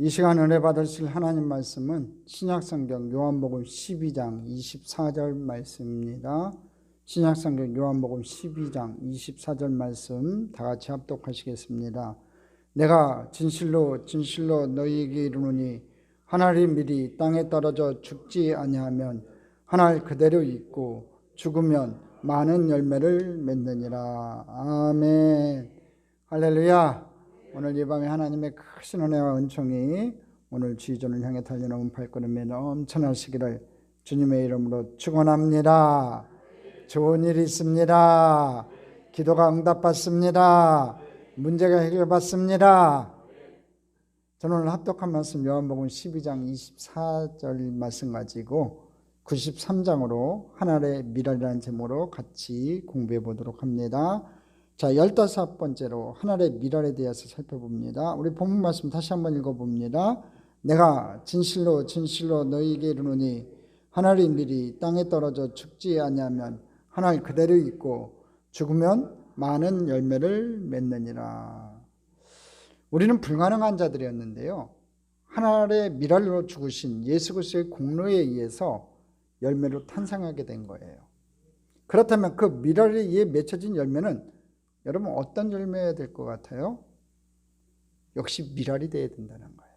이 시간 은혜 받으실 하나님 말씀은 신약성경 요한복음 12장 24절 말씀입니다. 신약성경 요한복음 12장 24절 말씀 다 같이 합독하시겠습니다. 내가 진실로 진실로 너희에게 이르노니 한 알이 미리 땅에 떨어져 죽지 아니하면 한 알 그대로 있고 죽으면 많은 열매를 맺느니라. 아멘. 할렐루야. 오늘 이 밤에 하나님의 크신 은혜와 은총이 오늘 지존을 향해 달려나온 발걸음에 넘쳐나시기를 주님의 이름으로 축원합니다. 좋은 일이 있습니다. 기도가 응답받습니다. 문제가 해결받습니다. 저는 오늘 합독한 말씀 요한복음 12장 24절 말씀 가지고 93장으로 하늘의 미랄이라는 제목으로 같이 공부해 보도록 합니다. 자, 15번째로 하늘의 미랄에 대해서 살펴봅니다. 우리 본문 말씀 다시 한번 읽어봅니다. 내가 진실로 진실로 너희에게 이르노니 한 알이 미리 땅에 떨어져 죽지 아니하면 한 알 그대로 있고 죽으면 많은 열매를 맺느니라. 우리는 불가능한 자들이었는데요, 한 알의 미랄로 죽으신 예수 그리스도의 공로에 의해서 열매로 탄생하게 된 거예요. 그렇다면 그 미랄에 의해 맺혀진 열매는 여러분 어떤 열매여야 될 것 같아요? 역시 미랄이 되어야 된다는 거예요.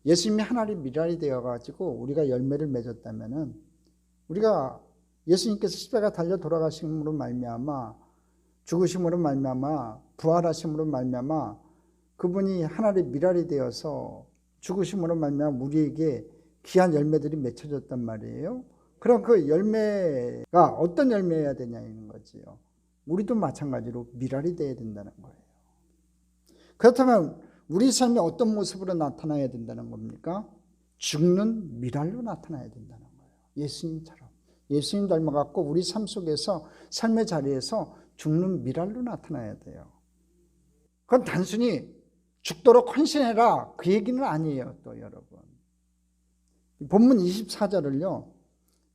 예수님이 한 알이 미랄이 되어가지고 우리가 열매를 맺었다면은, 우리가 예수님께서 십자가 달려 돌아가심으로 말미암아, 죽으심으로 말미암아, 부활하심으로 말미암아 그분이 한 알의 미랄이 되어서 죽으심으로 말미암아 우리에게 귀한 열매들이 맺혀졌단 말이에요. 그럼 그 열매가 어떤 열매여야 되냐는 거지요. 우리도 마찬가지로 미랄이 되어야 된다는 거예요. 그렇다면 우리 삶이 어떤 모습으로 나타나야 된다는 겁니까? 죽는 미랄로 나타나야 된다는 거예요. 예수님처럼. 예수님 닮아갖고 우리 삶 속에서, 삶의 자리에서 죽는 미랄로 나타나야 돼요. 그건 단순히 죽도록 헌신해라 그 얘기는 아니에요. 또 여러분, 본문 24절을요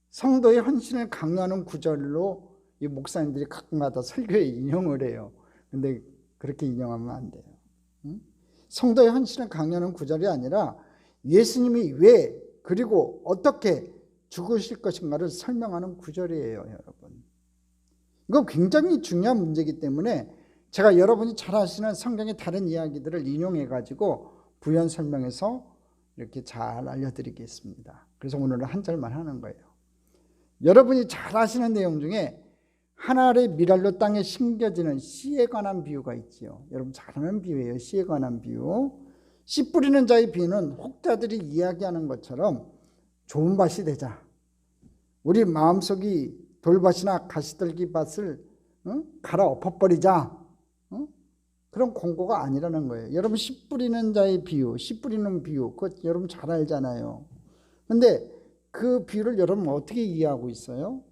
성도의 헌신을 강요하는 구절로 이 목사님들이 가끔가다 설교에 인용을 해요. 근데 그렇게 인용하면 안 돼요. 성도의 헌신을 강요하는 구절이 아니라 예수님이 왜 그리고 어떻게 죽으실 것인가를 설명하는 구절이에요. 여러분, 이거 굉장히 중요한 문제이기 때문에 제가 여러분이 잘 아시는 성경의 다른 이야기들을 인용해 가지고 부연 설명해서 이렇게 잘 알려드리겠습니다. 그래서 오늘은 한 절만 하는 거예요. 여러분이 잘 아시는 내용 중에 한 알의 미랄로 땅에 심겨지는 씨에 관한 비유가 있지요. 여러분 잘 아는 비유예요. 씨에 관한 비유. 씨 뿌리는 자의 비유는 혹자들이 이야기하는 것처럼 좋은 밭이 되자, 우리 마음속이 돌밭이나 가시떨기밭을 갈아 엎어버리자, 그런 공고가 아니라는 거예요. 여러분 씨 뿌리는 자의 비유, 씨 뿌리는 비유, 그거 여러분 잘 알잖아요. 근데 그 비유를 여러분 어떻게 이해하고 있어요?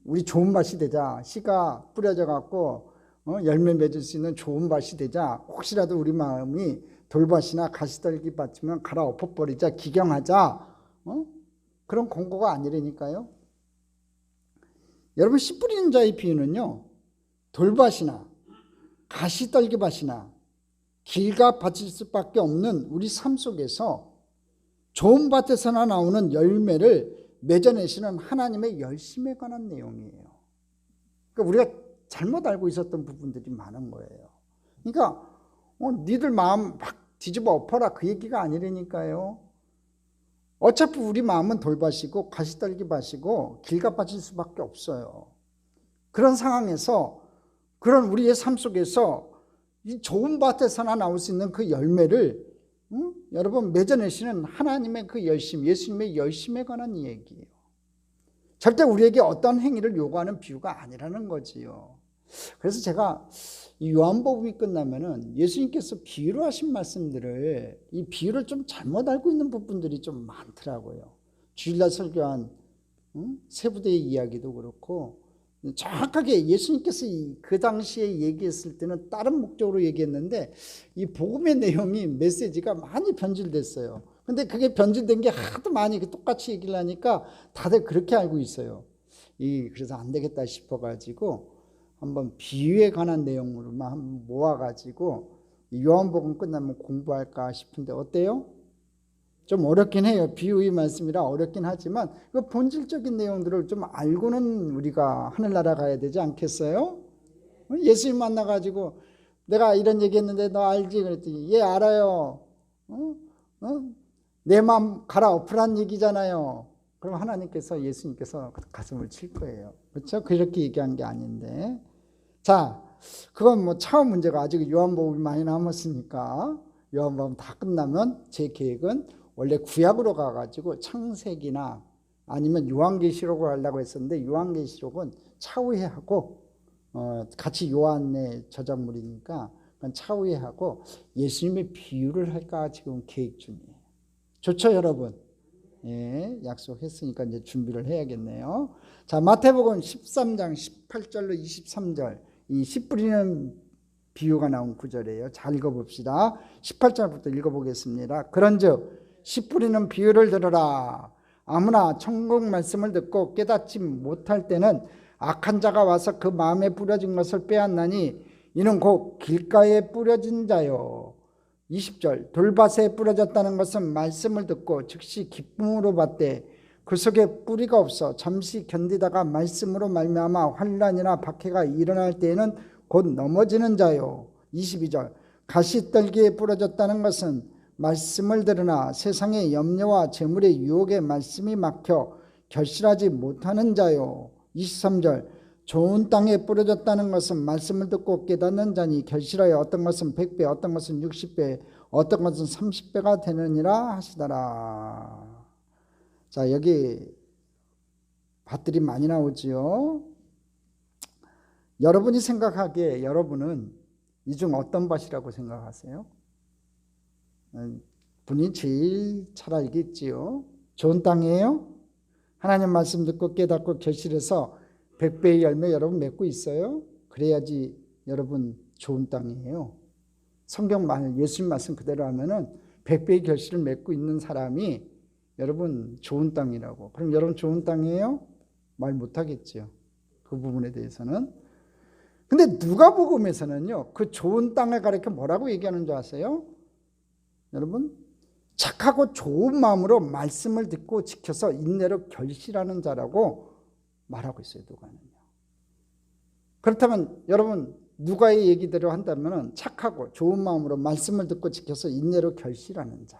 우리 좋은 밭이 되자, 씨가 뿌려져 갖고 열매 맺을 수 있는 좋은 밭이 되자, 혹시라도 우리 마음이 돌밭이나 가시떨기 밭이면 갈아 엎어버리자, 기경하자, 그런 공고가 아니라니까요. 여러분 씨 뿌리는 자의 비유는요, 돌밭이나 가시떨기밭이나 길가 밭일 수밖에 없는 우리 삶 속에서 좋은 밭에서나 나오는 열매를 맺어내시는 하나님의 열심에 관한 내용이에요. 그러니까 우리가 잘못 알고 있었던 부분들이 많은 거예요. 그러니까 니들 마음 막 뒤집어 엎어라 그 얘기가 아니라니까요. 어차피 우리 마음은 돌밭이고 가시떨기밭이고 길가밭일 수밖에 없어요. 그런 상황에서, 그런 우리의 삶 속에서 이 좋은 밭에서나 나올 수 있는 그 열매를 여러분 맺어내시는 하나님의 그 열심, 예수님의 열심에 관한 얘기예요. 절대 우리에게 어떤 행위를 요구하는 비유가 아니라는 거지요. 그래서 제가 이 요한복음이 끝나면은 예수님께서 비유로 하신 말씀들을, 이 비유를 좀 잘못 알고 있는 부분들이 좀 많더라고요. 주일날 설교한 세부대의 이야기도 그렇고, 정확하게 예수님께서 그 당시에 얘기했을 때는 다른 목적으로 얘기했는데 이 복음의 내용이, 메시지가 많이 변질됐어요. 근데 그게 변질된 게 하도 많이 똑같이 얘기를 하니까 다들 그렇게 알고 있어요. 그래서 안 되겠다 싶어가지고 한번 비유에 관한 내용으로만 모아가지고 요한복음 끝나면 공부할까 싶은데 어때요? 좀 어렵긴 해요. 비유의 말씀이라 어렵긴 하지만 그 본질적인 내용들을 좀 알고는 우리가 하늘나라 가야 되지 않겠어요? 예수님 만나가지고 내가 이런 얘기했는데 너 알지? 그랬더니 예 알아요. 내 마음 갈아엎으란 얘기잖아요. 그럼 하나님께서 예수님께서 가슴을 칠 거예요. 그렇죠? 그렇게 얘기한 게 아닌데. 자, 그건 뭐 차후 문제가 아직 요한복음이 많이 남았으니까 요한복음 다 끝나면 제 계획은 원래 구약으로 가가지고 창세기나 아니면 요한계시록을 하려고 했었는데 요한계시록은 차후에 하고 같이 요한의 저작물이니까 차후에 하고 예수님의 비유를 할까 지금 계획 중이에요. 좋죠, 여러분? 예, 약속했으니까 이제 준비를 해야겠네요. 자, 마태복음 13장 18절로 23절 이 씨 뿌리는 비유가 나온 구절이에요. 잘 읽어봅시다. 18절부터 읽어보겠습니다. 그런즉 씨 뿌리는 비유를 들으라. 아무나 천국 말씀을 듣고 깨닫지 못할 때는 악한 자가 와서 그 마음에 뿌려진 것을 빼앗나니 이는 곧 길가에 뿌려진 자요. 20절 돌밭에 뿌려졌다는 것은 말씀을 듣고 즉시 기쁨으로 받되 그 속에 뿌리가 없어 잠시 견디다가 말씀으로 말미암아 환난이나 박해가 일어날 때에는 곧 넘어지는 자요. 22절 가시떨기에 뿌려졌다는 것은 말씀을 들으나 세상의 염려와 재물의 유혹에 말씀이 막혀 결실하지 못하는 자요. 23절 좋은 땅에 뿌려졌다는 것은 말씀을 듣고 깨닫는 자니 결실하여 어떤 것은 100배 어떤 것은 60배 어떤 것은 30배가 되느니라 하시더라. 자, 여기 밭들이 많이 나오지요. 여러분이 생각하기에 여러분은 이 중 어떤 밭이라고 생각하세요? 분이 제일 잘 알겠지요. 좋은 땅이에요. 하나님 말씀 듣고 깨닫고 결실해서 100배의 열매 여러분 맺고 있어요. 그래야지 여러분 좋은 땅이에요. 성경 말 예수님 말씀 그대로 하면은 100배의 결실을 맺고 있는 사람이 여러분 좋은 땅이라고. 그럼 여러분 좋은 땅이에요? 말 못하겠죠. 그 부분에 대해서는. 근데 누가복음에서는요. 그 좋은 땅을 가리켜 뭐라고 얘기하는 줄 아세요? 여러분 착하고 좋은 마음으로 말씀을 듣고 지켜서 인내로 결실하는 자라고 말하고 있어요. 누가는요. 그렇다면 여러분 누가의 얘기대로 한다면 착하고 좋은 마음으로 말씀을 듣고 지켜서 인내로 결실하는 자.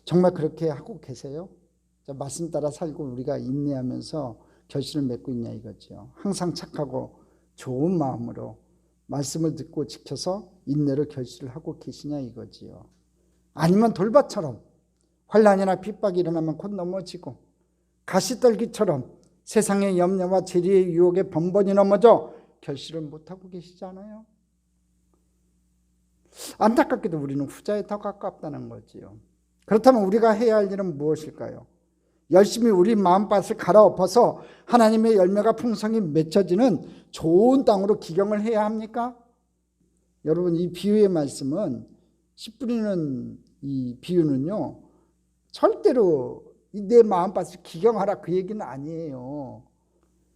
정말 그렇게 하고 계세요? 말씀 따라 살고 우리가 인내하면서 결실을 맺고 있냐 이거죠. 항상 착하고 좋은 마음으로 말씀을 듣고 지켜서 인내로 결실을 하고 계시냐 이거지요. 아니면 돌밭처럼 환난이나 핍박이 일어나면 곧 넘어지고 가시떨기처럼 세상의 염려와 재리의 유혹에 번번이 넘어져 결실을 못하고 계시잖아요. 안타깝게도 우리는 후자에 더 가깝다는 거지요. 그렇다면 우리가 해야 할 일은 무엇일까요? 열심히 우리 마음밭을 갈아엎어서 하나님의 열매가 풍성히 맺혀지는 좋은 땅으로 기경을 해야 합니까? 여러분 이 비유의 말씀은 씨 뿌리는 이 비유는요 절대로 내 마음밭을 기경하라 그 얘기는 아니에요.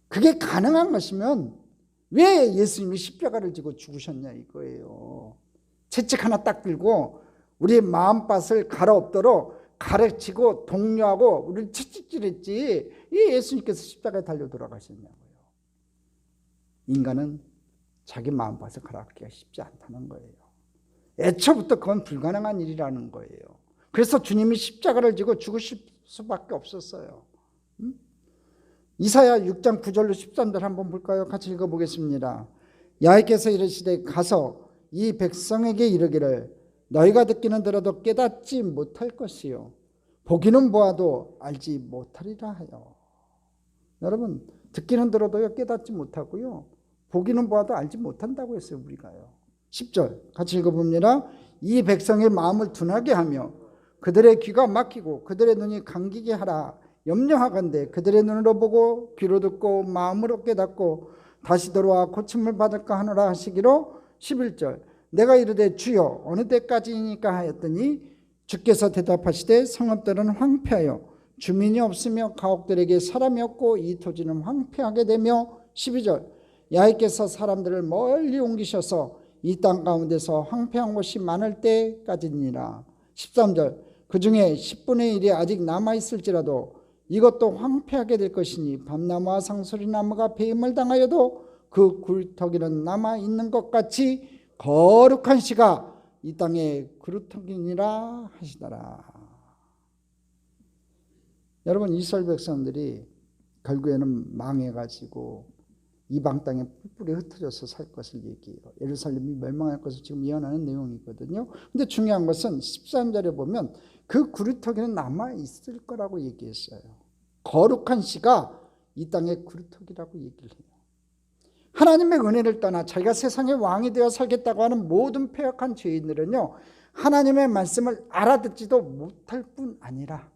그게 가능한 것이면 왜 예수님이 십자가를 지고 죽으셨냐 이거예요. 채찍 하나 딱 들고 우리 마음밭을 갈아엎도록 가르치고 독려하고 우리를 채찍질했지 이 예수님께서 십자가에 달려 돌아가셨냐고요. 인간은 자기 마음밭을 갈아엎기가 쉽지 않다는 거예요. 애초부터 그건 불가능한 일이라는 거예요. 그래서 주님이 십자가를 지고 죽으실 수밖에 없었어요. 이사야 6장 9절로 13절 한번 볼까요? 같이 읽어보겠습니다. 여호와께서 이르시되 가서 이 백성에게 이르기를 너희가 듣기는 들어도 깨닫지 못할 것이요 보기는 보아도 알지 못하리라 하여. 여러분 듣기는 들어도요 깨닫지 못하고요 보기는 보아도 알지 못한다고 했어요. 우리가요. 10절 같이 읽어봅니다. 이 백성의 마음을 둔하게 하며 그들의 귀가 막히고 그들의 눈이 감기게 하라. 염려하건대 그들의 눈으로 보고 귀로 듣고 마음으로 깨닫고 다시 돌아와 고침을 받을까 하노라 하시기로 11절 내가 이르되 주여 어느 때까지니까 하였더니 주께서 대답하시되 성읍들은 황폐하여 주민이 없으며 가옥들에게 사람이 없고 이 토지는 황폐하게 되며 12절 여호와께서 사람들을 멀리 옮기셔서 이 땅 가운데서 황폐한 곳이 많을 때까지니라. 13절 그 중에 10분의 1이 아직 남아있을지라도 이것도 황폐하게 될 것이니 밤나무와 상소리나무가 배임을 당하여도 그 굴터기는 남아있는 것 같이 거룩한 씨가 이 땅에 그루터기니라 하시더라. 여러분, 이스라엘 백성들이 결국에는 망해가지고 이방 땅에 뿔뿔이 흩어져서 살 것을 얘기해요. 예루살렘이 멸망할 것을 지금 예언하는 내용이거든요. 근데 중요한 것은 13절에 보면 그 구루터기는 남아있을 거라고 얘기했어요. 거룩한 씨가 이 땅의 구루터기라고 얘기를 해요. 하나님의 은혜를 떠나 자기가 세상의 왕이 되어 살겠다고 하는 모든 패역한 죄인들은요, 하나님의 말씀을 알아듣지도 못할 뿐 아니라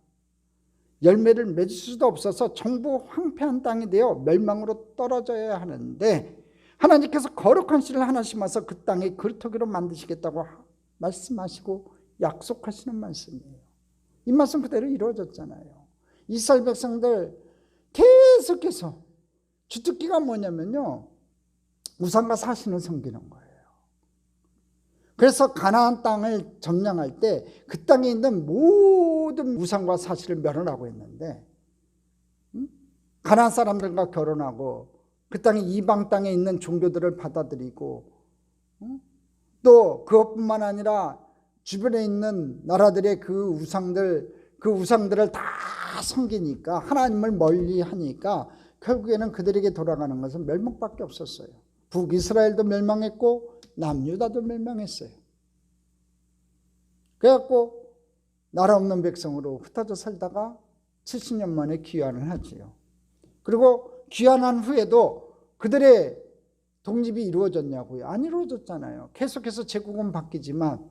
열매를 맺을 수도 없어서 전부 황폐한 땅이 되어 멸망으로 떨어져야 하는데, 하나님께서 거룩한 씨를 하나 심어서 그 땅에 그루터기로 만드시겠다고 말씀하시고 약속하시는 말씀이에요. 이 말씀 그대로 이루어졌잖아요. 이스라엘 백성들 계속해서 주특기가 뭐냐면요, 우상과 사신을 섬기는 거예요. 그래서 가나안 땅을 점령할 때 그 땅에 있는 모든 우상과 사실을 멸하라고 했는데, 가나안 사람들과 결혼하고 그 땅에 이방 땅에 있는 종교들을 받아들이고, 또 그것뿐만 아니라 주변에 있는 나라들의 그 우상들을 다 섬기니까, 하나님을 멀리 하니까 결국에는 그들에게 돌아가는 것은 멸망밖에 없었어요. 북이스라엘도 멸망했고 남유다도 멸망했어요. 그래갖고 나라 없는 백성으로 흩어져 살다가 70년 만에 귀환을 하지요. 그리고 귀환한 후에도 그들의 독립이 이루어졌냐고요? 안 이루어졌잖아요. 계속해서 제국은 바뀌지만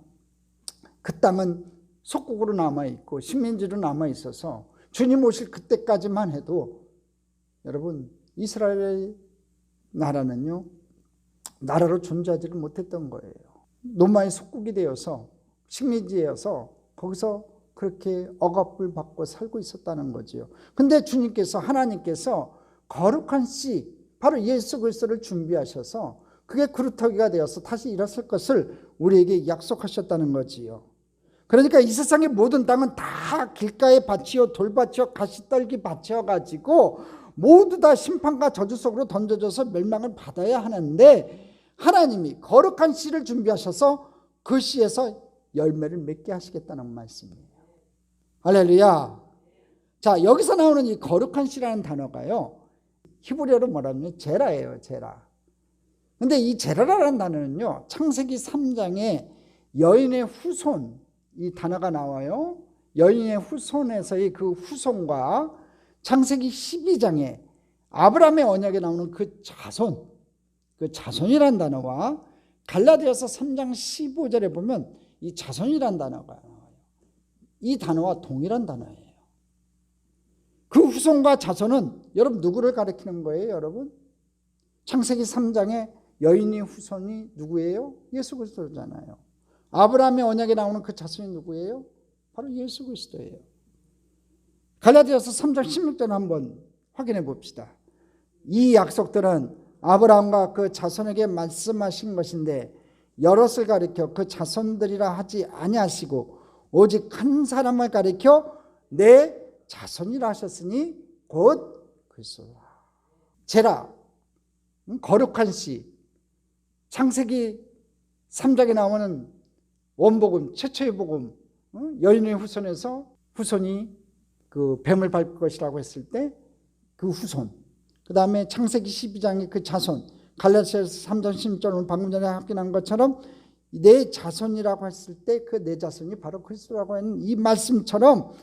그 땅은 속국으로 남아있고 식민지로 남아있어서 주님 오실 그때까지만 해도, 여러분, 이스라엘의 나라는요, 나라로 존재하지를 못했던 거예요. 로마의 속국이 되어서 식민지여서 거기서 그렇게 억압을 받고 살고 있었다는 거지요. 근데 주님께서, 하나님께서 거룩한 씨, 바로 예수 그리스도를 준비하셔서 그게 그루터기가 되어서 다시 일어설 것을 우리에게 약속하셨다는 거지요. 그러니까 이 세상의 모든 땅은 다 길가의 밭이요 돌밭이요 가시떨기 밭이어 가지고 모두 다 심판과 저주 속으로 던져져서 멸망을 받아야 하는데, 하나님이 거룩한 씨를 준비하셔서 그 씨에서 열매를 맺게 하시겠다는 말씀이에요. 할렐루야. 자, 여기서 나오는 이 거룩한 씨라는 단어가요, 히브리어로 뭐라면 제라예요. 제라. 근데 이 제라라는 단어는요, 창세기 3장에 여인의 후손, 이 단어가 나와요. 여인의 후손에서의 그 후손과 창세기 12장에 아브라함의 언약에 나오는 그 자손, 그 자손이란 단어와 갈라디아서 3장 15절에 보면 이 자손이란 단어가 나와요. 이 단어와 동일한 단어예요. 그 후손과 자손은 여러분 누구를 가리키는 거예요, 여러분? 창세기 3장에 여인의 후손이 누구예요? 예수 그리스도잖아요. 아브라함의 언약에 나오는 그 자손이 누구예요? 바로 예수 그리스도예요. 갈라디아서 3장 16절을 한번 확인해 봅시다. 이 약속들은 아브라함과 그 자손에게 말씀하신 것인데 여럿을 가리켜 그 자손들이라 하지 아니하시고 오직 한 사람을 가리켜 내 자손이라 하셨으니 곧 그리스도라. 제라, 거룩한 씨, 창세기 3장에 나오는 원복음, 최초의 복음, 여인의 후손에서 후손이 그 뱀을 밟을 것이라고 했을 때 그 후손, 그 다음에 창세기 12장의 그 자손, 갈라디아서 3장 16절은 방금 전에 확인한 것처럼 내 자손이라고 했을 때 그 내 자손이 바로 그리스도라고 하는 이 말씀처럼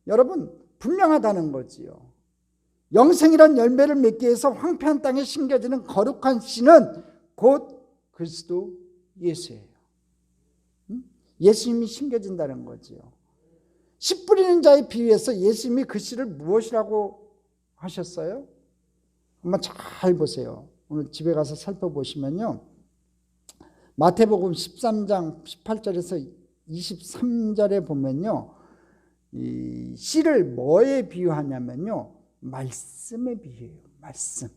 여러분 분명하다는 거지요. 영생이란 열매를 맺기 위해서 황폐한 땅에 심겨지는 거룩한 씨는 곧 그리스도 예수예요. 예수님이 심겨진다는 거지요. 씨 뿌리는 자의 비유에서 예수님이 그 씨를 무엇이라고 하셨어요? 한번 잘 보세요. 오늘 집에 가서 살펴보시면요, 마태복음 13장 18절에서 23절에 보면요, 이 씨를 뭐에 비유하냐면요, 말씀에 비유해요. 말씀.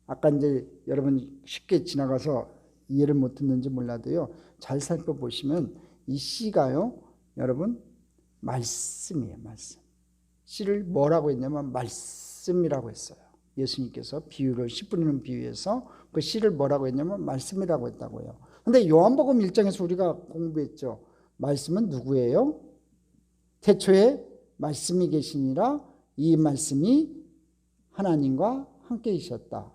아까 이제 여러분 쉽게 지나가서 이해를 못 듣는지 몰라도요, 잘 살펴보시면 이 씨가요, 여러분, 말씀이에요. 말씀. 씨를 뭐라고 했냐면 말씀이라고 했어요. 예수님께서 비유를, 씨 뿌리는 비유에서 그 씨를 뭐라고 했냐면 말씀이라고 했다고요. 근데 요한복음 1장에서 우리가 공부했죠. 말씀은 누구예요? 태초에 말씀이 계시니라, 이 말씀이 하나님과 함께 계셨다.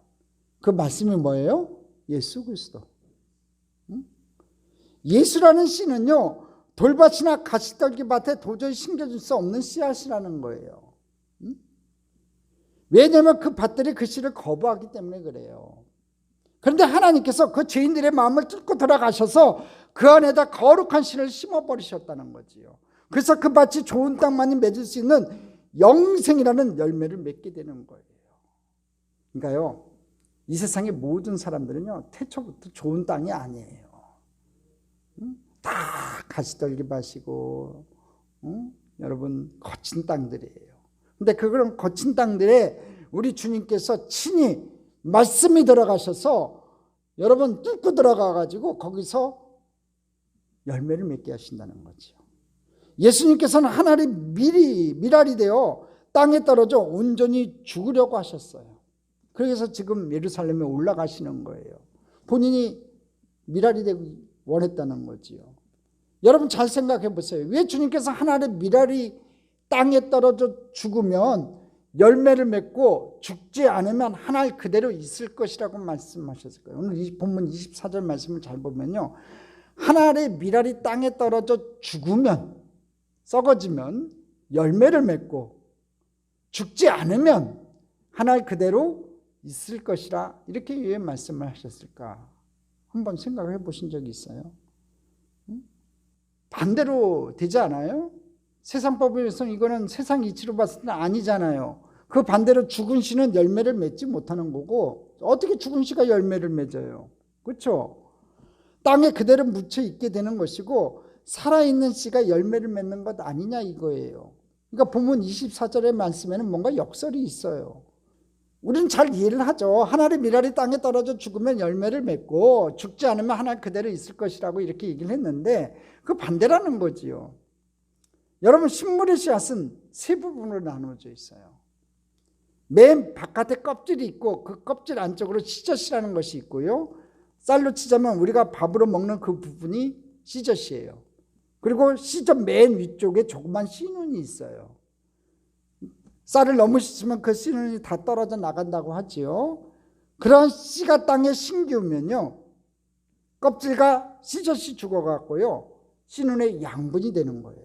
그 말씀이 뭐예요? 예수 그리스도. 예수라는 씨는요, 돌밭이나 가시떨기밭에 도저히 심겨질 수 없는 씨앗이라는 거예요. 왜냐하면 그 밭들이 그 씨를 거부하기 때문에 그래요. 그런데 하나님께서 그 죄인들의 마음을 뚫고 들어가셔서 그 안에다 거룩한 씨를 심어버리셨다는 거지요. 그래서 그 밭이 좋은 땅만이 맺을 수 있는 영생이라는 열매를 맺게 되는 거예요. 그러니까요, 이 세상의 모든 사람들은요, 태초부터 좋은 땅이 아니에요. 다 가시떨기밭이고, 여러분, 거친 땅들이에요. 근데 그런 거친 땅들에 우리 주님께서 친히 말씀이 들어가셔서 여러분 뚫고 들어가가지고 거기서 열매를 맺게 하신다는 거죠. 예수님께서는 하늘이 밀알이 되어 땅에 떨어져 온전히 죽으려고 하셨어요. 그래서 지금 예루살렘에 올라가시는 거예요. 본인이 밀알이 되기 원했다는 거지요. 여러분 잘 생각해 보세요. 왜 주님께서 하늘의 밀알이 땅에 떨어져 죽으면 열매를 맺고 죽지 않으면 하늘 그대로 있을 것이라고 말씀하셨을까요? 오늘 이 본문 24절 말씀을 잘 보면요, 하늘의 밀알이 땅에 떨어져 죽으면, 썩어지면 열매를 맺고 죽지 않으면 하늘 그대로 있을 것이라, 이렇게 왜 말씀을 하셨을까? 한번 생각해 보신 적이 있어요? 반대로 되지 않아요? 세상법에서는 이거는 세상 이치로 봤을 때는 아니잖아요. 그 반대로 죽은 씨는 열매를 맺지 못하는 거고, 어떻게 죽은 씨가 열매를 맺어요? 그렇죠? 땅에 그대로 묻혀 있게 되는 것이고, 살아있는 씨가 열매를 맺는 것 아니냐 이거예요. 그러니까 본문 24절의 말씀에는 뭔가 역설이 있어요. 우리는 잘 이해를 하죠. 하늘의 밀알이 땅에 떨어져 죽으면 열매를 맺고 죽지 않으면 하늘 그대로 있을 것이라고 이렇게 얘기를 했는데, 그 반대라는 거지요. 여러분, 식물의 씨앗은 세 부분으로 나누어져 있어요. 맨 바깥에 껍질이 있고 그 껍질 안쪽으로 씨젖이라는 것이 있고요. 쌀로 치자면 우리가 밥으로 먹는 그 부분이 씨젖이에요. 그리고 씨젖 맨 위쪽에 조그만 씨눈이 있어요. 쌀을 너무 씻으면 그 씨눈이 다 떨어져 나간다고 하지요. 그런 씨가 땅에 심기우면요, 껍질과 씨젖이 죽어갖고요, 씨눈의 양분이 되는 거예요.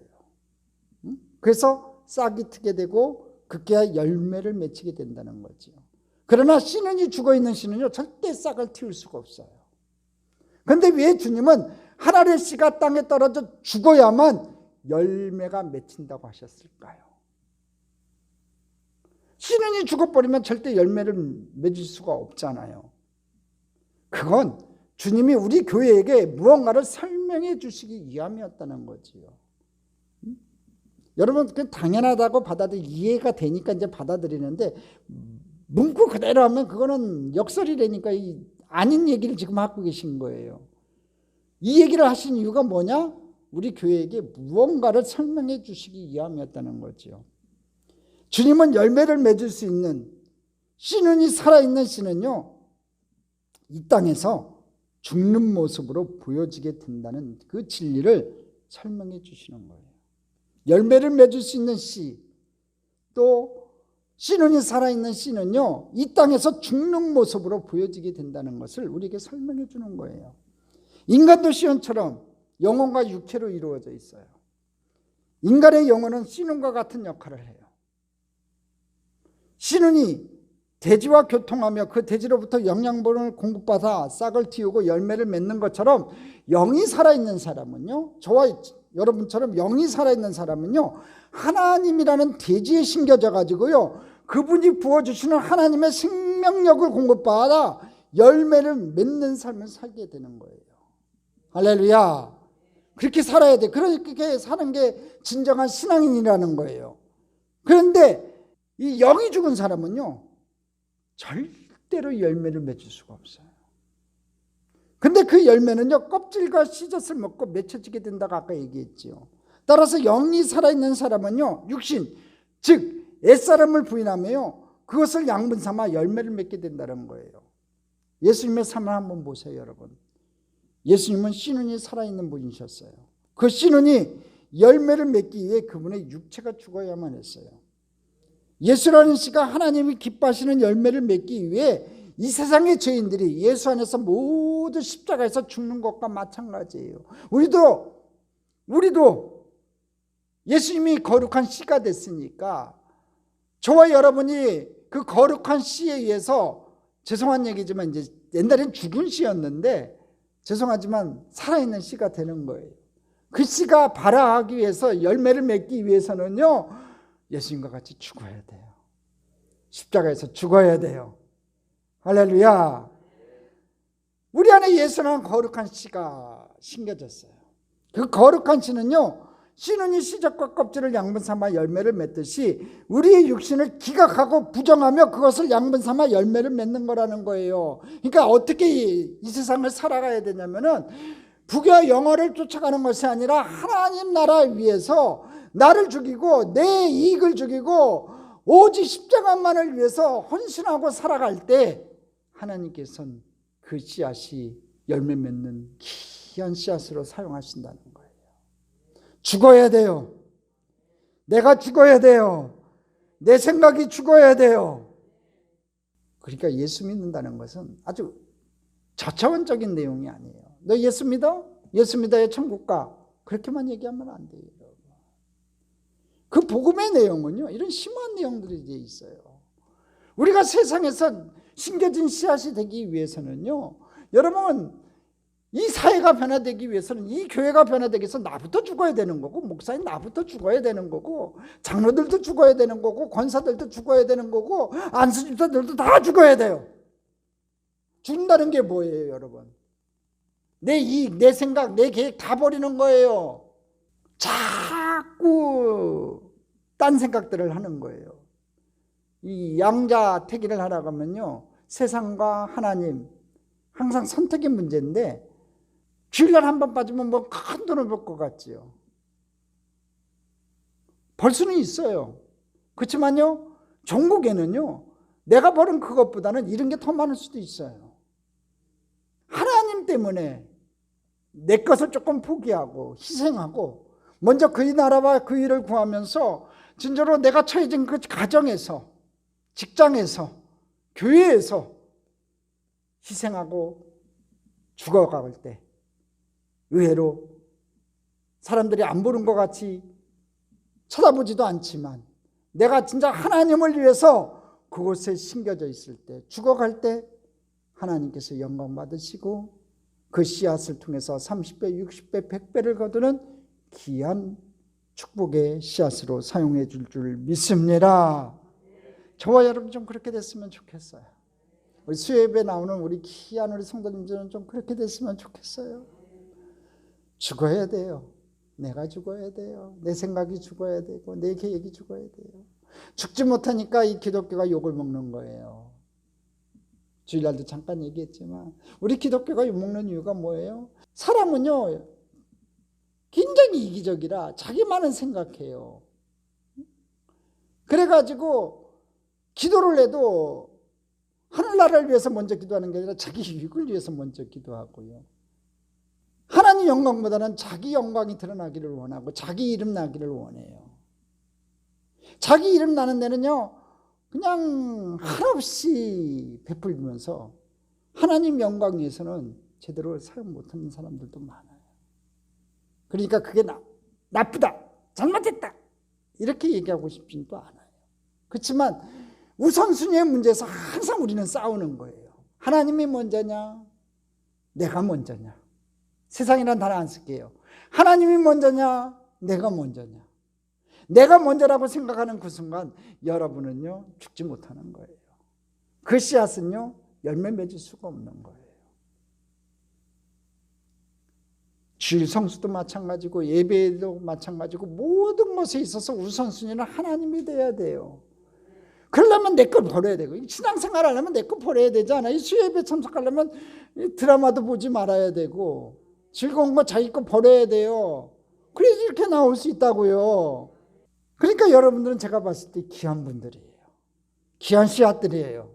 그래서 싹이 트게 되고 급기야 열매를 맺히게 된다는 거죠. 그러나 씨눈이 죽어있는 씨는요, 절대 싹을 틔울 수가 없어요. 그런데 왜 주님은 하늘의 씨가 땅에 떨어져 죽어야만 열매가 맺힌다고 하셨을까요? 씨눈이 죽어버리면 절대 열매를 맺을 수가 없잖아요. 그건 주님이 우리 교회에게 무언가를 설명해 주시기 위함이었다는 거지요. 여러분, 그 당연하다고 이해가 되니까 이제 받아들이는데, 문구 그대로 하면 그거는 역설이라니까 아닌 얘기를 지금 하고 계신 거예요. 이 얘기를 하신 이유가 뭐냐? 우리 교회에게 무언가를 설명해 주시기 위함이었다는 거죠. 주님은 열매를 맺을 수 있는, 씨눈이 살아있는 씨는요, 이 땅에서 죽는 모습으로 보여지게 된다는 그 진리를 설명해 주시는 거예요. 열매를 맺을 수 있는 씨, 또 씨눈이 살아있는 씨는요, 이 땅에서 죽는 모습으로 보여지게 된다는 것을 우리에게 설명해 주는 거예요. 인간도 씨눈처럼 영혼과 육체로 이루어져 있어요. 인간의 영혼은 씨눈과 같은 역할을 해요. 씨눈이 대지와 교통하며 그 대지로부터 영양분을 공급받아 싹을 틔우고 열매를 맺는 것처럼, 영이 살아있는 사람은요, 저와 여러분처럼 영이 살아있는 사람은요, 하나님이라는 대지에 심겨져 가지고요, 그분이 부어주시는 하나님의 생명력을 공급받아 열매를 맺는 삶을 살게 되는 거예요. 할렐루야. 그렇게 살아야 돼. 그렇게 사는 게 진정한 신앙인이라는 거예요. 그런데 이 영이 죽은 사람은요, 절대로 열매를 맺을 수가 없어요. 근데 그 열매는요, 껍질과 씨젖을 먹고 맺혀지게 된다고 아까 얘기했지요. 따라서 영이 살아있는 사람은요, 육신, 즉 옛사람을 부인하며요, 그것을 양분 삼아 열매를 맺게 된다는 거예요. 예수님의 삶을 한번 보세요, 여러분. 예수님은 씨눈이 살아있는 분이셨어요. 그 씨눈이 열매를 맺기 위해 그분의 육체가 죽어야만 했어요. 예수라는 씨가 하나님이 기뻐하시는 열매를 맺기 위해 이 세상의 죄인들이 예수 안에서 모두 십자가에서 죽는 것과 마찬가지예요. 우리도 예수님이 거룩한 씨가 됐으니까 저와 여러분이 그 거룩한 씨에 의해서, 죄송한 얘기지만 이제 옛날엔 죽은 씨였는데 죄송하지만 살아있는 씨가 되는 거예요. 그 씨가 발화하기 위해서, 열매를 맺기 위해서는요, 예수님과 같이 죽어야 돼요. 십자가에서 죽어야 돼요. 할렐루야. 우리 안에 예수라는 거룩한 씨가 심겨졌어요. 그 거룩한 씨는요, 씨눈이 씨젖과 껍질을 양분 삼아 열매를 맺듯이 우리의 육신을 기각하고 부정하며 그것을 양분 삼아 열매를 맺는 거라는 거예요. 그러니까 어떻게 이 세상을 살아가야 되냐면은 부귀와 영화를 쫓아가는 것이 아니라 하나님 나라 위해서 나를 죽이고 내 이익을 죽이고 오직 십자가만을 위해서 헌신하고 살아갈 때 하나님께서는 그 씨앗이 열매 맺는 귀한 씨앗으로 사용하신다는 거예요. 죽어야 돼요. 내가 죽어야 돼요. 내 생각이 죽어야 돼요. 그러니까 예수 믿는다는 것은 아주 저차원적인 내용이 아니에요. 너 예수 믿어? 예수 믿어야 천국 가. 그렇게만 얘기하면 안 돼요. 그 복음의 내용은요, 이런 심오한 내용들이 되어 있어요. 우리가 세상에서 심겨진 씨앗이 되기 위해서는요, 여러분, 이 사회가 변화되기 위해서는, 이 교회가 변화되기 위해서 나부터 죽어야 되는 거고, 목사님 나부터 죽어야 되는 거고, 장로들도 죽어야 되는 거고, 권사들도 죽어야 되는 거고, 안수집사들도 다 죽어야 돼요. 죽는다는 게 뭐예요, 여러분? 내 이익, 내 생각, 내 계획 다 버리는 거예요. 자꾸 딴 생각들을 하는 거예요. 이 양자택일을 하라고 하면요, 세상과 하나님 항상 선택의 문제인데, 주일날 한 번 빠지면 뭐 큰 돈을 벌 것 같지요. 벌 수는 있어요. 그렇지만요, 종국에는요, 내가 벌은 그것보다는 잃은 게 더 많을 수도 있어요. 하나님 때문에 내 것을 조금 포기하고 희생하고 먼저 그의 나라와 그 일을 구하면서 진짜로 내가 처해진 그 가정에서, 직장에서, 교회에서 희생하고 죽어갈 때 의외로 사람들이 안 보는 것 같이 쳐다보지도 않지만 내가 진짜 하나님을 위해서 그곳에 심겨져 있을 때, 죽어갈 때 하나님께서 영광 받으시고 그 씨앗을 통해서 30배, 60배, 100배를 거두는 귀한 축복의 씨앗으로 사용해 줄 믿습니다. 저와 여러분 좀 그렇게 됐으면 좋겠어요. 우리 수요예배 나오는 우리 귀한 우리 성도님들은 좀 그렇게 됐으면 좋겠어요. 죽어야 돼요. 내가 죽어야 돼요. 내 생각이 죽어야 되고 내 계획이 죽어야 돼요. 죽지 못하니까 이 기독교가 욕을 먹는 거예요. 주일날도 잠깐 얘기했지만 우리 기독교가 욕먹는 이유가 뭐예요? 사람은요, 굉장히 이기적이라 자기만은 생각해요. 그래가지고 기도를 해도 하늘나라를 위해서 먼저 기도하는 게 아니라 자기 유익을 위해서 먼저 기도하고요. 하나님 영광보다는 자기 영광이 드러나기를 원하고 자기 이름 나기를 원해요. 자기 이름 나는 데는요, 그냥 한없이 베풀면서 하나님 영광 위해서는 제대로 사용 못하는 사람들도 많아요. 그러니까 그게 나쁘다, 잘못했다 이렇게 얘기하고 싶지는 또 않아요. 그렇지만 우선순위의 문제에서 항상 우리는 싸우는 거예요. 하나님이 먼저냐, 내가 먼저냐. 세상이란 단어 안 쓸게요. 하나님이 먼저냐, 내가 먼저냐. 내가 먼저라고 생각하는 그 순간 여러분은요, 죽지 못하는 거예요. 그 씨앗은요, 열매 맺을 수가 없는 거예요. 주일 성수도 마찬가지고 예배도 마찬가지고 모든 것에 있어서 우선순위는 하나님이 돼야 돼요. 그러려면 내 걸 버려야 되고, 신앙생활 하려면 내 거 버려야 되지 않아요? 수요예배 참석하려면 드라마도 보지 말아야 되고, 즐거운 거 자기 거 버려야 돼요. 그래서 이렇게 나올 수 있다고요. 그러니까 여러분들은 제가 봤을 때 귀한 분들이에요. 귀한 씨앗들이에요.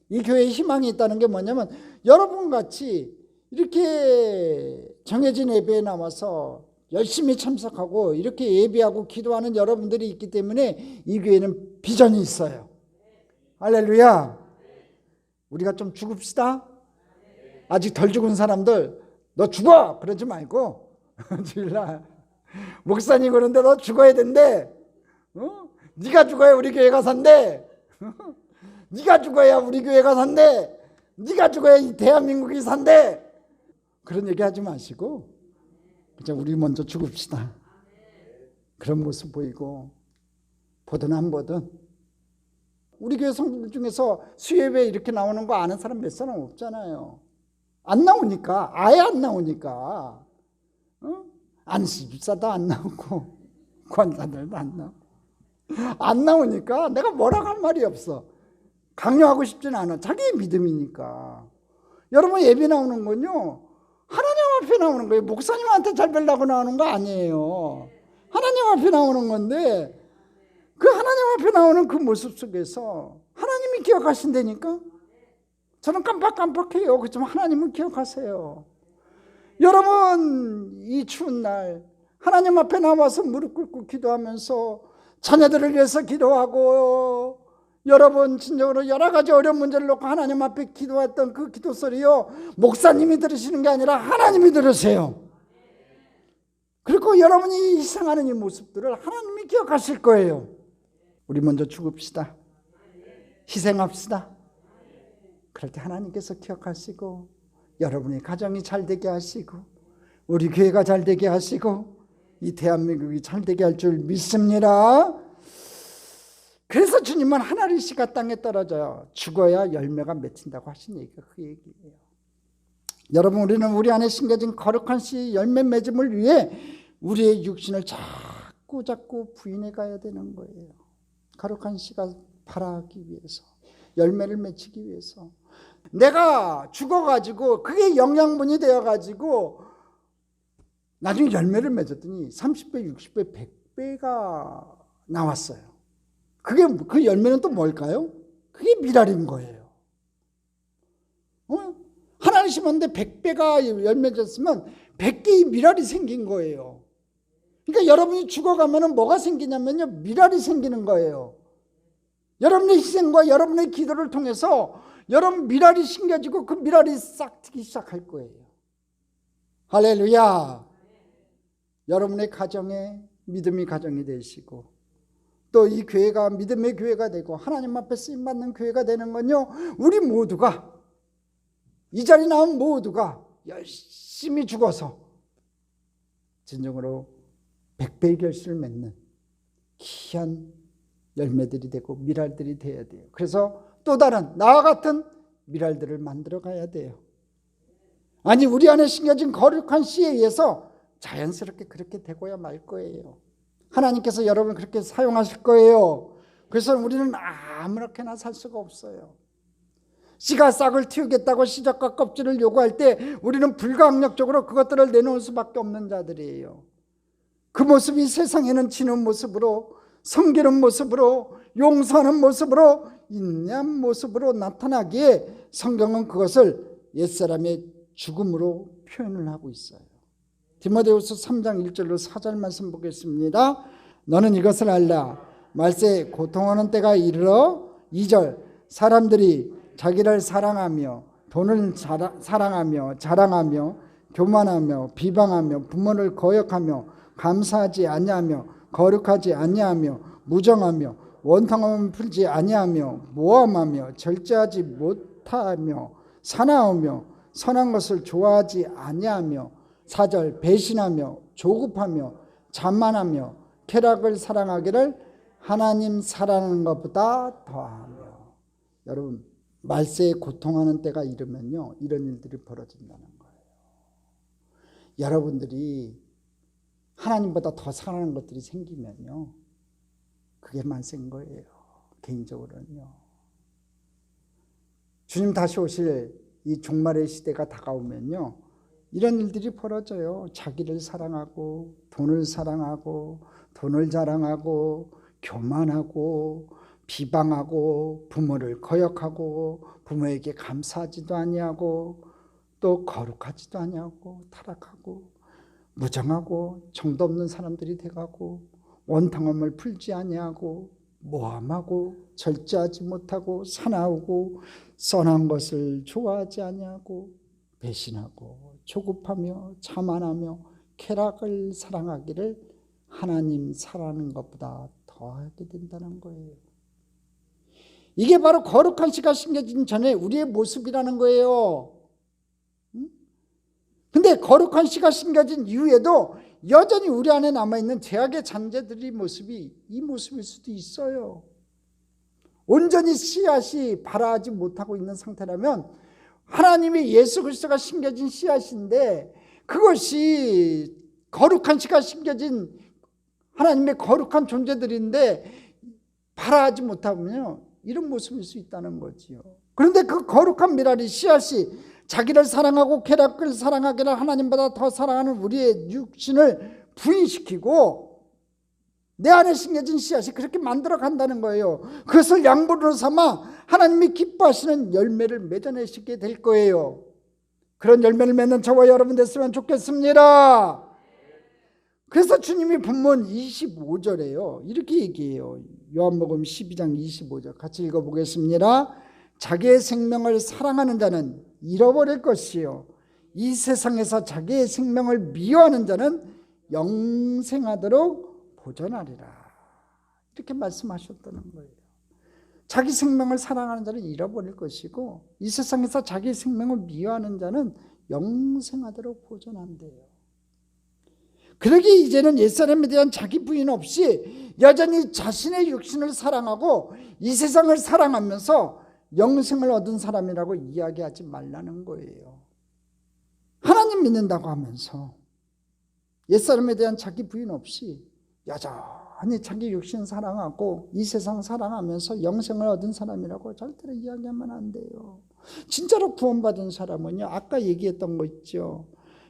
이 교회에 희망이 있다는 게 뭐냐면, 여러분같이 이렇게 정해진 예배에 나와서 열심히 참석하고 이렇게 예배하고 기도하는 여러분들이 있기 때문에 이 교회는 비전이 있어요. 할렐루야. 우리가 좀 죽읍시다. 아직 덜 죽은 사람들 너 죽어 그러지 말고 주일날 목사님 그런데 너 죽어야 된대. 네가 죽어야 우리 교회가 산대. 네가 죽어야 우리 교회가 산대. 네가 죽어야 이 대한민국이 산대. 그런 얘기 하지 마시고 그냥 우리 먼저 죽읍시다. 그런 모습 보이고, 보든 안 보든 우리 교회 성도들 중에서 수요예배 이렇게 나오는 거 아는 사람 몇 사람 없잖아요. 안 나오니까, 아예 안 나오니까. 안수집사도 안 나오고 권사들도 안 나오고 안 나오니까 내가 뭐라고 할 말이 없어. 강요하고 싶지는 않아. 자기의 믿음이니까. 여러분, 예배 나오는 건요, 하나님 앞에 나오는 거예요. 목사님한테 잘 뵈려고 나오는 거 아니에요. 하나님 앞에 나오는 건데, 그 하나님 앞에 나오는 그 모습 속에서 하나님이 기억하신다니까. 저는 깜빡깜빡해요. 그렇지만 하나님은 기억하세요. 여러분, 이 추운 날 하나님 앞에 나와서 무릎 꿇고 기도하면서 자녀들을 위해서 기도하고, 여러분 진정으로 여러 가지 어려운 문제를 놓고 하나님 앞에 기도했던 그 기도 소리요, 목사님이 들으시는 게 아니라 하나님이 들으세요. 그리고 여러분이 희생하는 이 모습들을 하나님이 기억하실 거예요. 우리 먼저 죽읍시다. 희생합시다. 그럴 때 하나님께서 기억하시고, 여러분의 가정이 잘 되게 하시고, 우리 교회가 잘 되게 하시고, 이 대한민국이 잘 되게 할 줄 믿습니다. 그래서 주님은 한 알씨가 땅에 떨어져요. 죽어야 열매가 맺힌다고 하신 얘기가 그 얘기예요. 여러분, 우리는 우리 안에 심겨진 거룩한 씨 열매 맺음을 위해 우리의 육신을 자꾸 부인해 가야 되는 거예요. 거룩한 씨가 발하기 위해서, 열매를 맺히기 위해서. 내가 죽어가지고 그게 영양분이 되어가지고 나중에 열매를 맺었더니 30배, 60배, 100배가 나왔어요. 그 열매는 또 뭘까요? 그게 미랄인 거예요. 하나를 심었는데 100배가 열매졌으면 100개의 미랄이 생긴 거예요. 그러니까 여러분이 죽어가면 뭐가 생기냐면요, 미랄이 생기는 거예요. 여러분의 희생과 여러분의 기도를 통해서 여러분 미랄이 심겨지고 그 미랄이 싹트기 시작할 거예요. 할렐루야. 여러분의 가정에 믿음의 가정이 되시고, 또 이 교회가 믿음의 교회가 되고 하나님 앞에 쓰임받는 교회가 되는 건요, 우리 모두가, 이 자리에 나온 모두가 열심히 죽어서 진정으로 100배의 결실을 맺는 귀한 열매들이 되고 미랄들이 되어야 돼요. 그래서 또 다른 나와 같은 미랄들을 만들어 가야 돼요. 아니, 우리 안에 심겨진 거룩한 씨에 의해서 자연스럽게 그렇게 되고야 말 거예요. 하나님께서 여러분을 그렇게 사용하실 거예요. 그래서 우리는 아무렇게나 살 수가 없어요. 씨가 싹을 틔우겠다고 씨적과 껍질을 요구할 때 우리는 불가항력적으로 그것들을 내놓을 수밖에 없는 자들이에요. 그 모습이 세상에는 지는 모습으로, 섬기는 모습으로, 용서하는 모습으로, 인내한 모습으로 나타나기에 성경은 그것을 옛사람의 죽음으로 표현을 하고 있어요. 디모데후서 3장 1절로 4절 말씀 보겠습니다. 너는 이것을 알라. 말세에 고통하는 때가 이르러 2절 사람들이 자기를 사랑하며 돈을 사랑하며 자랑하며 교만하며 비방하며 부모를 거역하며 감사하지 아니하며 거룩하지 아니하며 무정하며 원통함을 풀지 아니하며 모함하며 절제하지 못하며 사나우며 선한 것을 좋아하지 아니하며 4절 배신하며 조급하며 자만하며 쾌락을 사랑하기를 하나님 사랑하는 것보다 더하며. 여러분, 말세에 고통하는 때가 이르면요, 이런 일들이 벌어진다는 거예요. 여러분들이 하나님보다 더 사랑하는 것들이 생기면요, 그게 만세인 거예요. 개인적으로는요. 주님 다시 오실 이 종말의 시대가 다가오면요, 이런 일들이 벌어져요. 자기를 사랑하고 돈을 사랑하고 돈을 자랑하고 교만하고 비방하고 부모를 거역하고 부모에게 감사하지도 아니하고 또 거룩하지도 아니하고 타락하고 무정하고 정도 없는 사람들이 돼가고 원탕함을 풀지 아니하고 모함하고 절제하지 못하고 사나우고 선한 것을 좋아하지 아니하고 배신하고 조급하며 자만하며 쾌락을 사랑하기를 하나님 사랑하는 것보다 더하게 된다는 거예요. 이게 바로 거룩한 씨가 심겨진 전에 우리의 모습이라는 거예요. 근데 거룩한 씨가 심겨진 이후에도 여전히 우리 안에 남아있는 죄악의 잔재들의 모습이 이 모습일 수도 있어요. 온전히 씨앗이 발아하지 못하고 있는 상태라면 하나님의 예수 그리스도가 심겨진 씨앗인데 그것이 거룩한 씨가 심겨진 하나님의 거룩한 존재들인데 발아하지 못하면요, 이런 모습일 수 있다는 거지요. 그런데 그 거룩한 미랄이 씨앗이 자기를 사랑하고 쾌락을 사랑하기를 하나님보다 더 사랑하는 우리의 육신을 부인시키고 내 안에 심겨진 씨앗이 그렇게 만들어 간다는 거예요. 그것을 양분으로 삼아 하나님이 기뻐하시는 열매를 맺어내시게 될 거예요. 그런 열매를 맺는 저와 여러분 됐으면 좋겠습니다. 그래서 주님이 본문 25절에요 이렇게 얘기해요. 요한복음 12장 25절 같이 읽어보겠습니다. 자기의 생명을 사랑하는 자는 잃어버릴 것이요 이 세상에서 자기의 생명을 미워하는 자는 영생하도록 보존하리라. 이렇게 말씀하셨다는 거예요. 자기 생명을 사랑하는 자는 잃어버릴 것이고 이 세상에서 자기 생명을 미워하는 자는 영생하도록 보존한대요. 그러기에 이제는 옛사람에 대한 자기 부인 없이 여전히 자신의 육신을 사랑하고 이 세상을 사랑하면서 영생을 얻은 사람이라고 이야기하지 말라는 거예요. 하나님 믿는다고 하면서 옛사람에 대한 자기 부인 없이 여전히 자기 육신 사랑하고 이 세상 사랑하면서 영생을 얻은 사람이라고 절대로 이야기하면 안 돼요. 진짜로 구원받은 사람은요, 아까 얘기했던 거 있죠.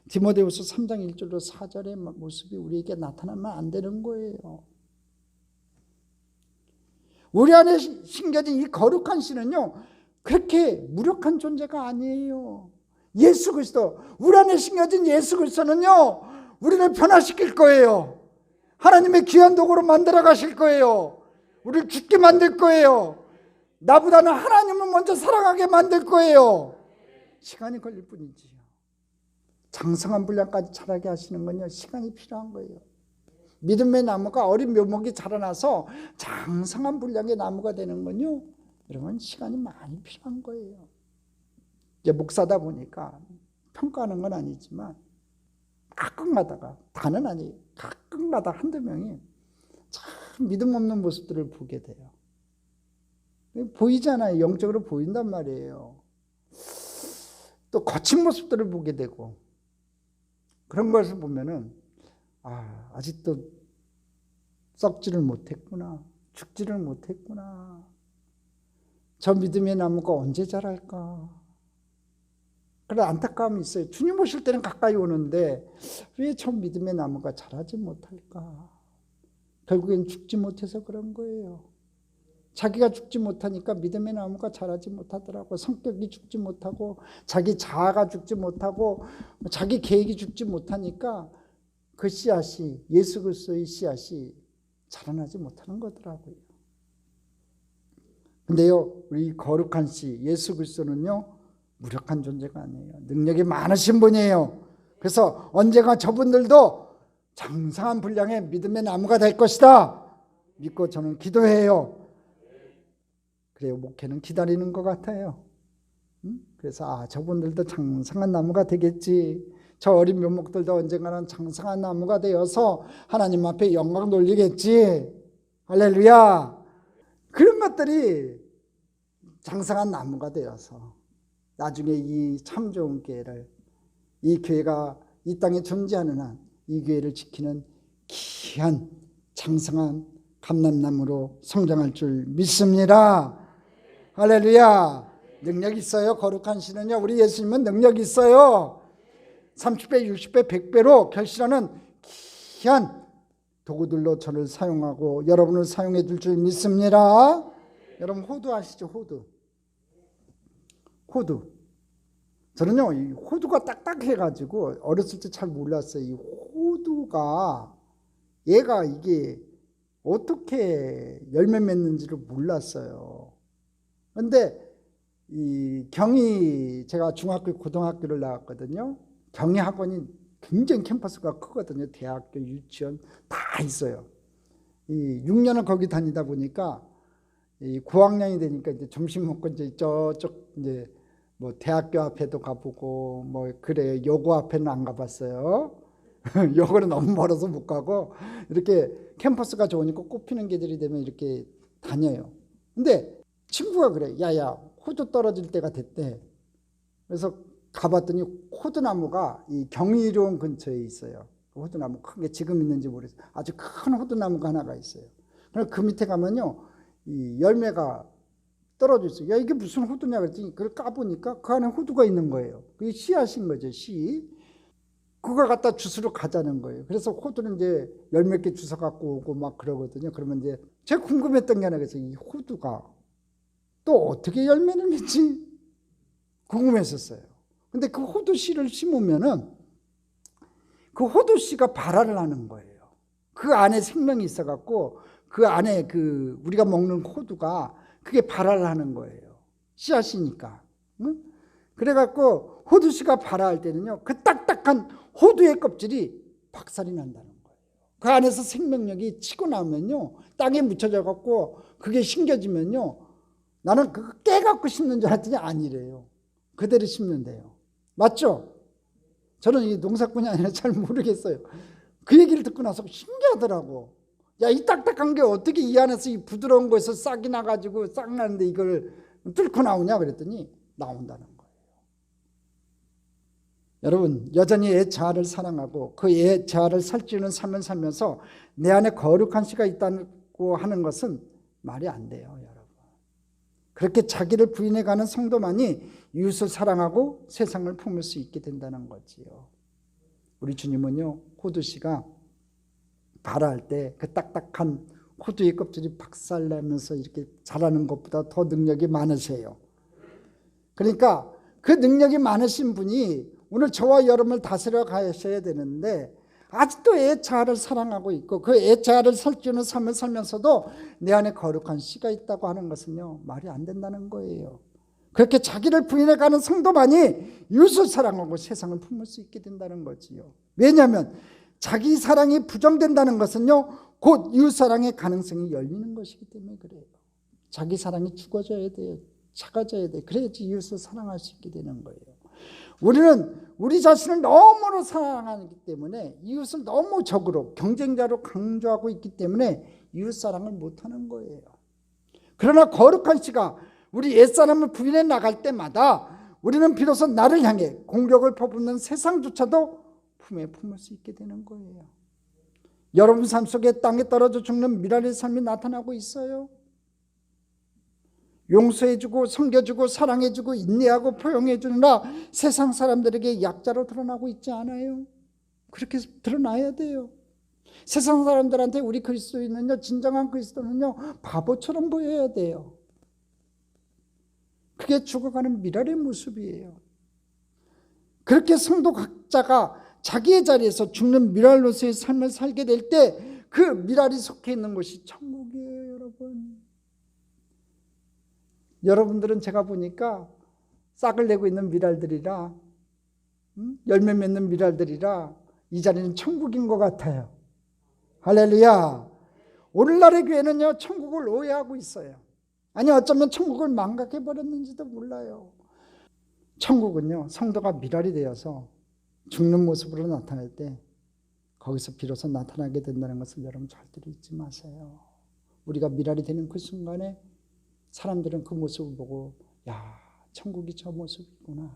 디모데후서 3장 1절로 4절의 모습이 우리에게 나타나면 안 되는 거예요. 우리 안에 심겨진 이 거룩한 씨는요, 그렇게 무력한 존재가 아니에요. 예수 그리스도, 우리 안에 심겨진 예수 그리스도는요, 우리를 변화시킬 거예요. 하나님의 귀한 도구로 만들어 가실 거예요. 우리를 죽게 만들 거예요. 나보다는 하나님을 먼저 사랑하게 만들 거예요. 시간이 걸릴 뿐이지요. 장성한 분량까지 자라게 하시는 건요, 시간이 필요한 거예요. 믿음의 나무가 어린 묘목이 자라나서 장성한 분량의 나무가 되는 건요, 여러분 시간이 많이 필요한 거예요. 이제 목사다 보니까 평가하는 건 아니지만 가끔가다가, 다는 아니에요, 가끔가다 한두 명이 참 믿음 없는 모습들을 보게 돼요. 보이잖아요. 영적으로 보인단 말이에요. 또 거친 모습들을 보게 되고, 그런 것을 보면은 아직도 썩지를 못했구나, 죽지를 못했구나, 저 믿음의 나무가 언제 자랄까, 그런 안타까움이 있어요. 주님 오실 때는 가까이 오는데 왜 저 믿음의 나무가 자라지 못할까. 결국엔 죽지 못해서 그런 거예요. 자기가 죽지 못하니까 믿음의 나무가 자라지 못하더라고. 성격이 죽지 못하고 자기 자아가 죽지 못하고 자기 계획이 죽지 못하니까 그 씨앗이, 예수 그리스도의 씨앗이 자라나지 못하는 거더라고요. 근데요, 우리 거룩한 씨 예수 그리스도는요, 무력한 존재가 아니에요. 능력이 많으신 분이에요. 그래서 언젠가 저분들도 장성한 분량의 믿음의 나무가 될 것이다 믿고 저는 기도해요. 그래요, 목회는 기다리는 것 같아요. 그래서 저분들도 장성한 나무가 되겠지, 저 어린 묘목들도 언젠가는 장성한 나무가 되어서 하나님 앞에 영광 돌리겠지, 할렐루야. 그런 것들이 장성한 나무가 되어서 나중에 이 참 좋은 교회를, 이 교회가 이 땅에 존재하는 한 이 교회를 지키는 귀한 장성한 감람나무로 성장할 줄 믿습니다. 할렐루야. 능력 있어요. 거룩한 씨는요. 우리 예수님은 능력 있어요. 30배, 60배, 100배로 결실하는 귀한 도구들로 저를 사용하고 여러분을 사용해 줄 줄 믿습니다. 여러분 호두 아시죠? 호두. 저는요 이 호두가 딱딱해 가지고 어렸을 때 잘 몰랐어요. 이 호두가 얘가 이게 어떻게 열매 맺는지를 몰랐어요. 근데 이 경희, 제가 중학교 고등학교를 나왔거든요. 경희 학원이 굉장히 캠퍼스가 크거든요. 대학교, 유치원 다 있어요. 이 6년을 거기 다니다 보니까 이 9학년이 되니까 이제 점심 먹고 이제 저쪽 이제 뭐 대학교 앞에도 가보고 뭐 그래요. 요고 앞에는 안 가봤어요. 요거는 너무 멀어서 못 가고 이렇게 캠퍼스가 좋으니까 꽃피는 계절이 되면 이렇게 다녀요. 근데 친구가 그래. 야야 호두 떨어질 때가 됐대. 그래서 가봤더니 호두나무가 이 경희로원 근처에 있어요. 호두나무 큰 게 지금 있는지 모르겠어요. 아주 큰 호두나무가 하나가 있어요. 그 밑에 가면요 이 열매가 떨어져 있어요. 야 이게 무슨 호두냐 그랬더니 그걸 까보니까 그 안에 호두가 있는 거예요. 그게 씨앗인 거죠. 씨. 그걸 갖다 주스로 가자는 거예요. 그래서 호두는 이제 열 몇 개 주워 갖고 오고 막 그러거든요. 그러면 이제 제가 궁금했던 게 하나 있어요. 이 호두가 또 어떻게 열매를 맺지? 궁금했었어요. 근데 그 호두 씨를 심으면은 그 호두 씨가 발화를 하는 거예요. 그 안에 생명이 있어 갖고 그 안에 그 우리가 먹는 호두가 그게 발화를 하는 거예요. 씨앗이니까. 응? 그래 갖고 호두 씨가 발화할 때는요. 그 딱딱한 호두의 껍질이 박살이 난다는 거예요. 그 안에서 생명력이 치고 나오면요. 땅에 묻혀져 갖고 그게 심겨지면요. 나는 그거 깨갖고 심는 줄 알았더니 아니래요. 그대로 심는데요. 맞죠? 저는 이 농사꾼이 아니라 잘 모르겠어요. 그 얘기를 듣고 나서 신기하더라고. 야, 이 딱딱한 게 어떻게 이 안에서 이 부드러운 거에서 싹이 나가지고 싹 나는데 이걸 뚫고 나오냐 그랬더니 나온다는 거예요. 여러분 여전히 애 자아를 사랑하고 그 애 자아를 살찌우는 삶을 살면서 내 안에 거룩한 씨가 있다고 하는 것은 말이 안 돼요. 여러분. 그렇게 자기를 부인해가는 성도만이 이웃을 사랑하고 세상을 품을 수 있게 된다는 거지요. 우리 주님은요 호두씨가 발화할 때 그 딱딱한 호두의 껍질이 박살나면서 이렇게 자라는 것보다 더 능력이 많으세요. 그러니까 그 능력이 많으신 분이 오늘 저와 여러분을 다스려 가셔야 되는데 아직도 애 자아를 사랑하고 있고 그 애 자아를 살찌우는 삶을 살면서도 내 안에 거룩한 씨가 있다고 하는 것은요 말이 안 된다는 거예요. 그렇게 자기를 부인해가는 성도만이 이웃을 사랑하고 세상을 품을 수 있게 된다는 거지요. 왜냐하면 자기 사랑이 부정된다는 것은요 곧 이웃 사랑의 가능성이 열리는 것이기 때문에 그래요. 자기 사랑이 죽어져야 돼요. 작아져야 돼요. 그래야지 이웃을 사랑할 수 있게 되는 거예요. 우리는 우리 자신을 너무나 사랑하기 때문에 이웃을 너무 적으로 경쟁자로 강조하고 있기 때문에 이웃 사랑을 못하는 거예요. 그러나 거룩한 씨가 우리 옛사람을 부인해 나갈 때마다 우리는 비로소 나를 향해 공격을 퍼붓는 세상조차도 품에 품을 수 있게 되는 거예요. 여러분 삶 속에 땅에 떨어져 죽는 미랄의 삶이 나타나고 있어요. 용서해주고 섬겨주고 사랑해주고 인내하고 포용해주느라 세상 사람들에게 약자로 드러나고 있지 않아요? 그렇게 드러나야 돼요. 세상 사람들한테 우리 그리스도인은요 진정한 그리스도는요 바보처럼 보여야 돼요. 그게 죽어가는 미랄의 모습이에요. 그렇게 성도 각자가 자기의 자리에서 죽는 미랄로서의 삶을 살게 될 때 그 미랄이 속해 있는 곳이 천국이에요. 여러분. 여러분들은 제가 보니까 싹을 내고 있는 미랄들이라 열매 맺는 미랄들이라 이 자리는 천국인 것 같아요. 할렐루야. 오늘날의 교회는요 천국을 오해하고 있어요. 아니 어쩌면 천국을 망각해버렸는지도 몰라요. 천국은요 성도가 미랄이 되어서 죽는 모습으로 나타날 때 거기서 비로소 나타나게 된다는 것을 여러분 절대로 잊지 마세요. 우리가 미랄이 되는 그 순간에 사람들은 그 모습을 보고 야 천국이 저 모습이구나.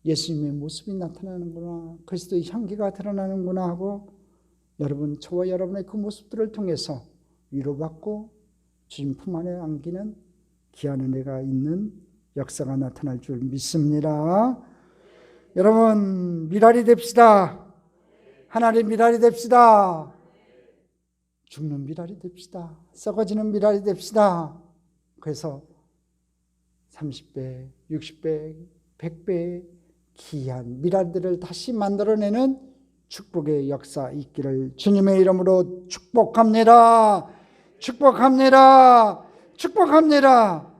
예수님의 모습이 나타나는구나. 그리스도의 향기가 드러나는구나 하고 여러분, 저와 여러분의 그 모습들을 통해서 위로받고 주님 품 안에 안기는 귀한 은혜가 있는 역사가 나타날 줄 믿습니다. 여러분, 미랄이 됩시다. 하나님 미랄이 됩시다. 죽는 미랄이 됩시다. 썩어지는 미랄이 됩시다. 그래서 30배, 60배, 100배의 귀한 미랄들을 다시 만들어내는 축복의 역사 있기를 주님의 이름으로 축복합니다. 축복합니다. 축복합니다.